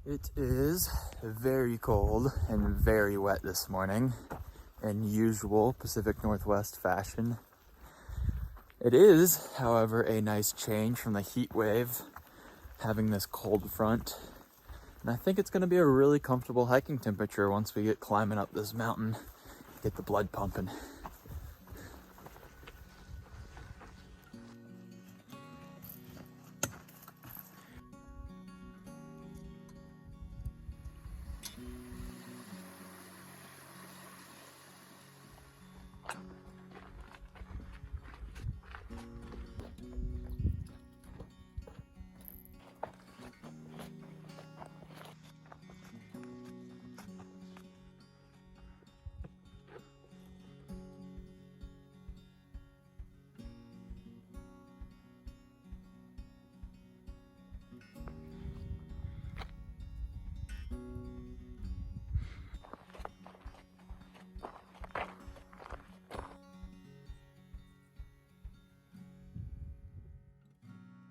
It is very cold and very wet this morning in usual Pacific Northwest fashion. It is, however, a nice change from the heat wave having this cold front. And I think it's going to be a really comfortable hiking temperature once we get climbing up this mountain, get the blood pumping.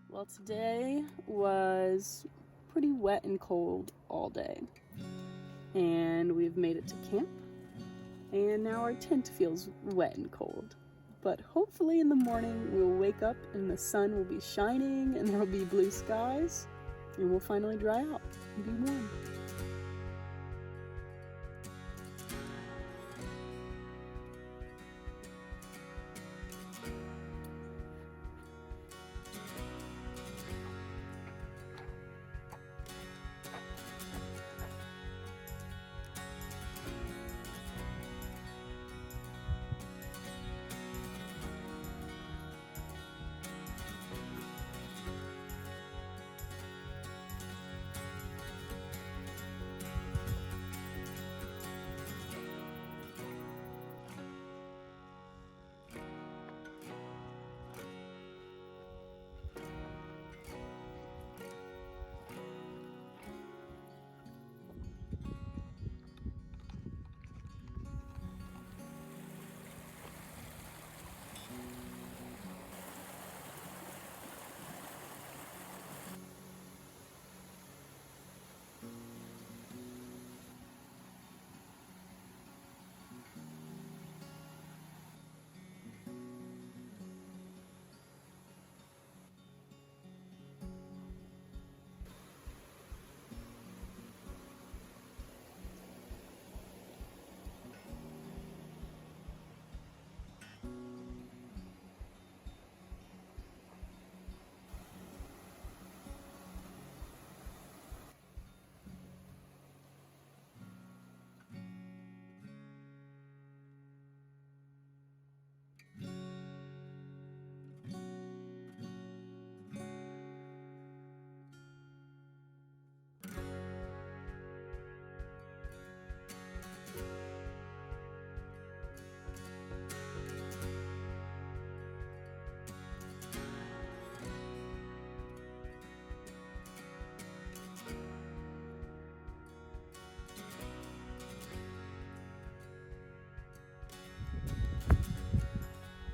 Well, today was pretty wet and cold all day, and we've made it to camp, and now our tent feels wet and cold. But hopefully in the morning we'll wake up and the sun will be shining and there will be blue skies, and we'll finally dry out and be warm.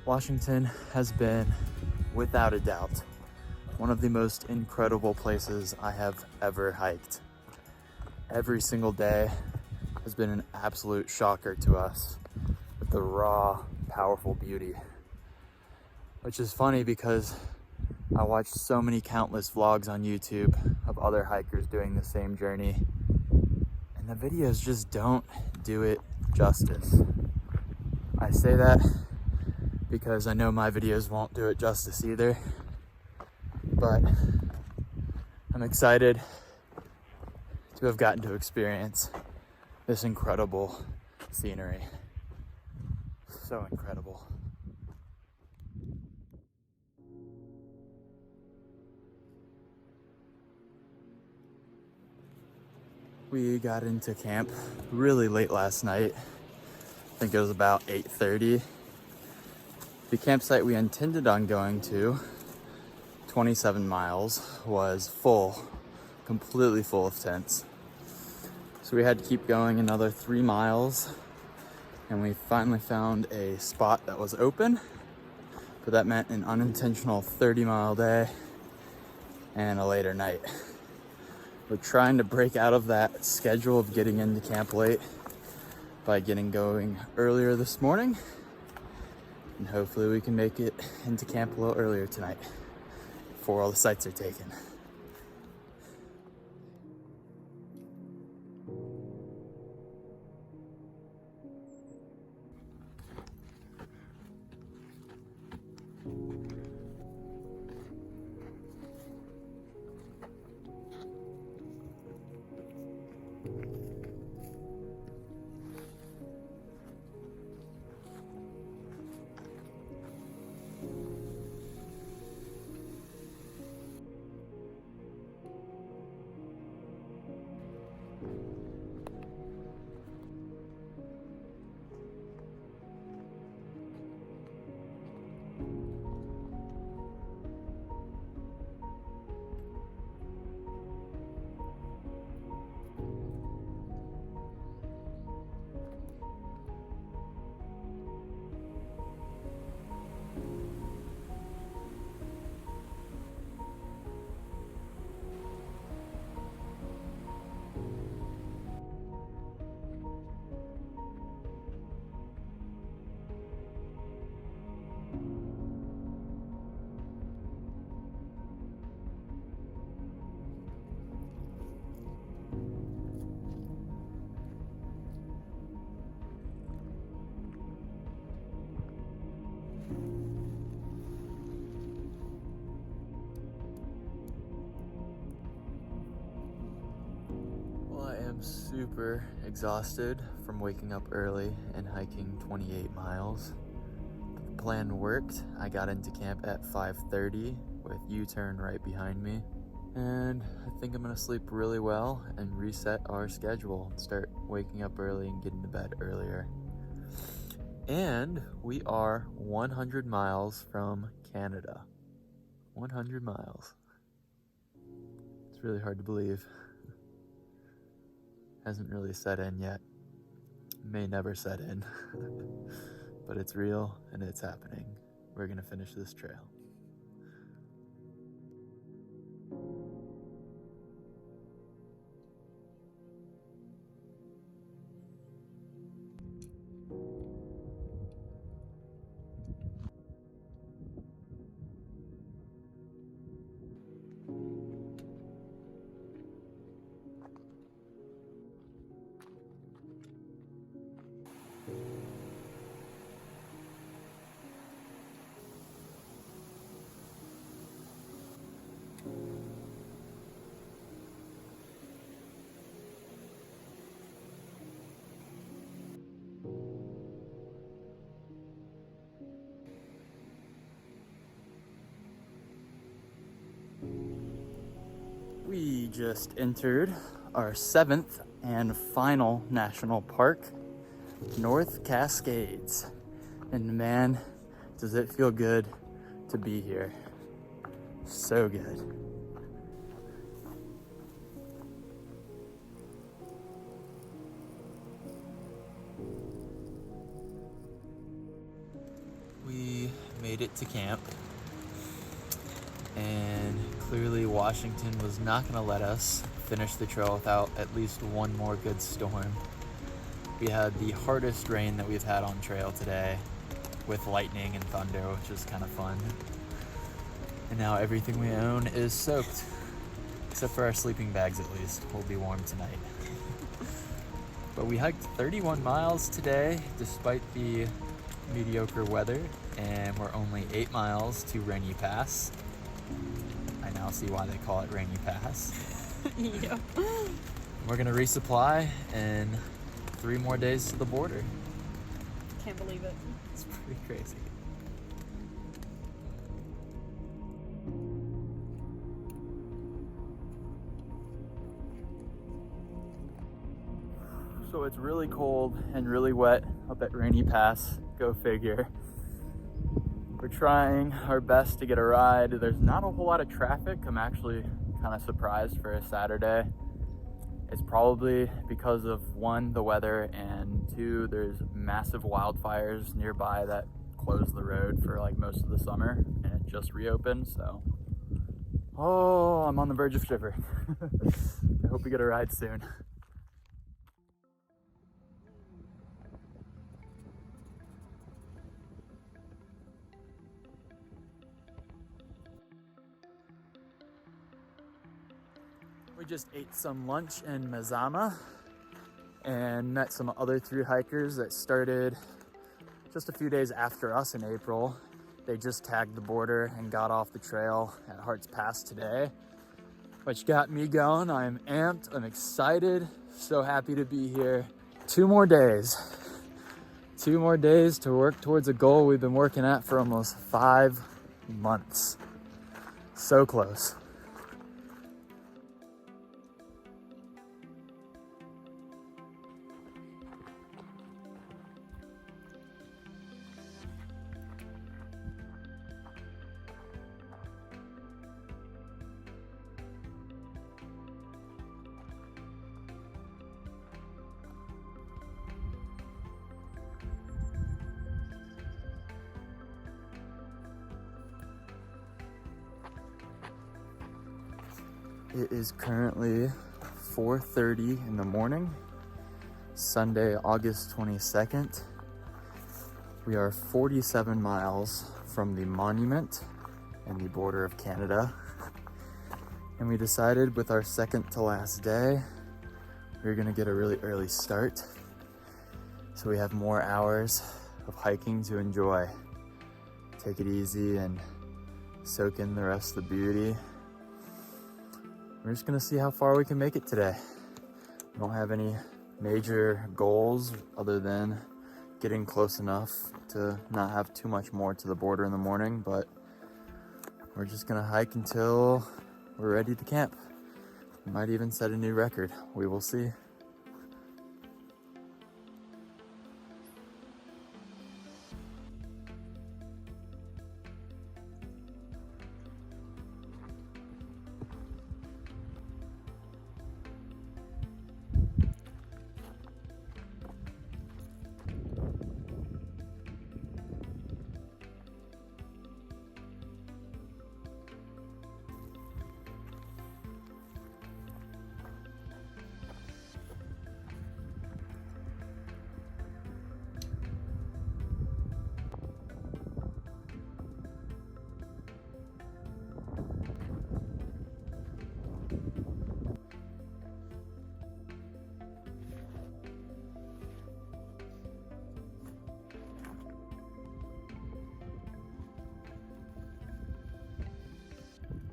Washington has been, without a doubt, one of the most incredible places I have ever hiked. Every single day has been an absolute shocker to us with the raw, powerful beauty. Which is funny because I watched so many countless vlogs on YouTube of other hikers doing the same journey, and the videos just don't do it justice. I say that because I know my videos won't do it justice either, but I'm excited to have gotten to experience this incredible scenery. So incredible. We got into camp really late last night. I think it was about 8:30. The campsite we intended on going to, 27 miles, was full, completely full of tents. So we had to keep going another 3 miles, and we finally found a spot that was open, but that meant an unintentional 30-mile day and a later night. We're trying to break out of that schedule of getting into camp late by getting going earlier this morning. And hopefully we can make it into camp a little earlier tonight before all the sites are taken. I'm super exhausted from waking up early and hiking 28 miles. The plan worked. I got into camp at 5:30 with U-turn right behind me. And I think I'm gonna sleep really well and reset our schedule and start waking up early and getting to bed earlier. And we are 100 miles from Canada. 100 miles. It's really hard to believe. Hasn't really set in yet. May never set in. But it's real and it's happening. We're gonna finish this trail. We just entered our 7th and final national park, North Cascades. And man, does it feel good to be here. So good. We made it to camp. And clearly Washington was not going to let us finish the trail without at least one more good storm. We had the hardest rain that we've had on trail today with lightning and thunder, which is kind of fun. And now everything we own is soaked, except for our sleeping bags at least. We'll be warm tonight. But we hiked 31 miles today despite the mediocre weather, and we're only 8 miles to Rainy Pass. I now see why they call it Rainy Pass. Yeah. We're gonna resupply in 3 more days to the border. Can't believe it. It's pretty crazy. So it's really cold and really wet up at Rainy Pass, go figure. We're trying our best to get a ride. There's not a whole lot of traffic. I'm actually kind of surprised for a Saturday. It's probably because of 1, the weather, and 2, there's massive wildfires nearby that closed the road for like most of the summer, and it just reopened, so Oh, I'm on the verge of shivering. I hope we get a ride soon. We just ate some lunch in Mazama and met some other thru hikers that started just a few days after us in April. They just tagged the border and got off the trail at Hart's Pass today, which got me going. I'm amped, I'm excited, so happy to be here. 2 more days. 2 more days to work towards a goal we've been working at for almost 5 months. So close. It is currently 4:30 in the morning, Sunday, August 22nd. We are 47 miles from the monument and the border of Canada. And we decided with our second to last day, we were gonna get a really early start, so we have more hours of hiking to enjoy. Take it easy and soak in the rest of the beauty. We're just gonna see how far we can make it today. We don't have any major goals other than getting close enough to not have too much more to the border in the morning, but we're just gonna hike until we're ready to camp. We might even set a new record. We will see.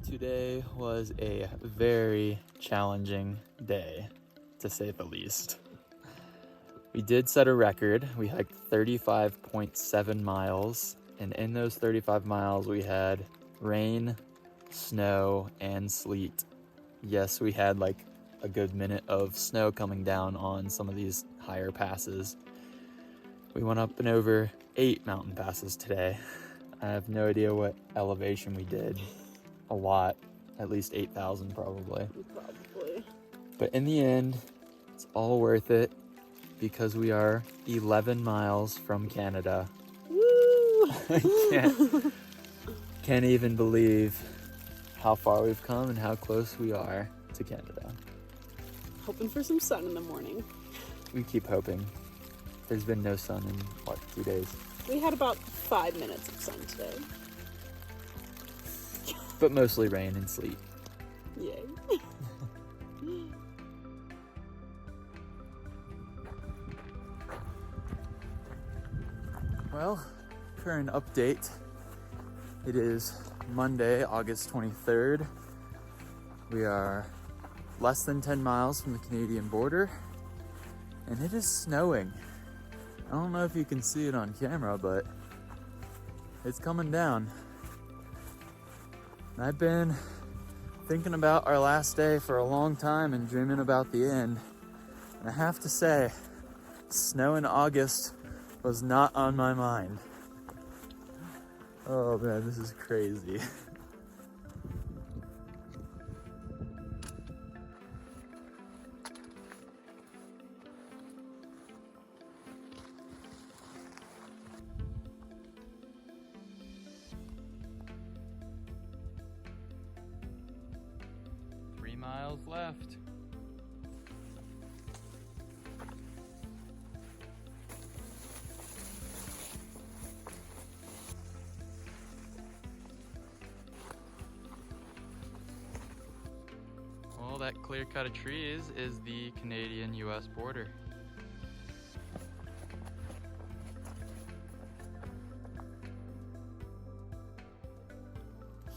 Today was a very challenging day, to say the least. We did set a record. We hiked 35.7 miles, and in those 35 miles we had rain, snow, and sleet. Yes, we had like a good minute of snow coming down on some of these higher passes. We went up and over 8 mountain passes today. I have no idea what elevation we did. A lot, at least 8,000 probably. Probably. But in the end, it's all worth it because we are 11 miles from Canada. Woo! I can't even believe how far we've come and how close we are to Canada. Hoping for some sun in the morning. We keep hoping. There's been no sun in, what, 2 days? We had about 5 minutes of sun today. But mostly rain and sleet. Yay. Well, current update. It is Monday, August 23rd. We are less than 10 miles from the Canadian border, and it is snowing. I don't know if you can see it on camera, but it's coming down. I've been thinking about our last day for a long time and dreaming about the end. And I have to say, snow in August was not on my mind. Oh man, this is crazy. miles left. All that clear cut of trees is the Canadian-US border.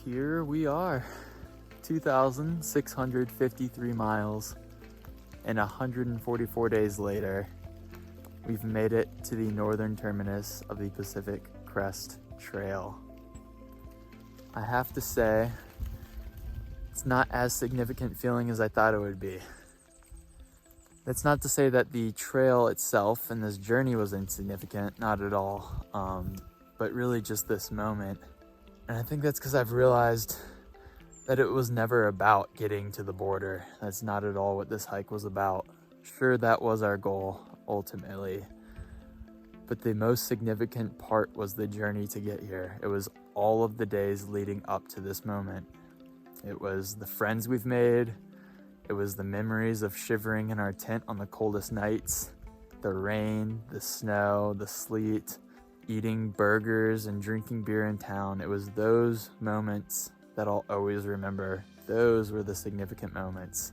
Here we are, 2,653 miles, and 144 days later, we've made it to the northern terminus of the Pacific Crest Trail. I have to say, it's not as significant feeling as I thought it would be. That's not to say that the trail itself and this journey was insignificant, not at all, but really just this moment. And I think that's because I've realized that it was never about getting to the border. That's not at all what this hike was about. Sure, that was our goal, ultimately. But the most significant part was the journey to get here. It was all of the days leading up to this moment. It was the friends we've made. It was the memories of shivering in our tent on the coldest nights, the rain, the snow, the sleet, eating burgers and drinking beer in town. It was those moments that I'll always remember. Those were the significant moments.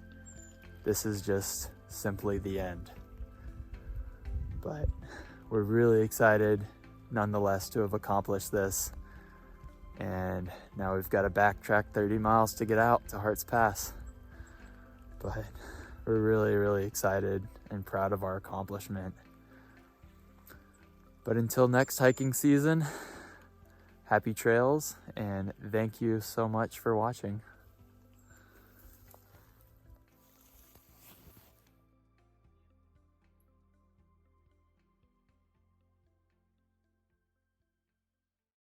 This is just simply the end. But we're really excited nonetheless to have accomplished this. And now we've got to backtrack 30 miles to get out to Hart's Pass. But we're really, really excited and proud of our accomplishment. But until next hiking season, happy trails, and thank you so much for watching.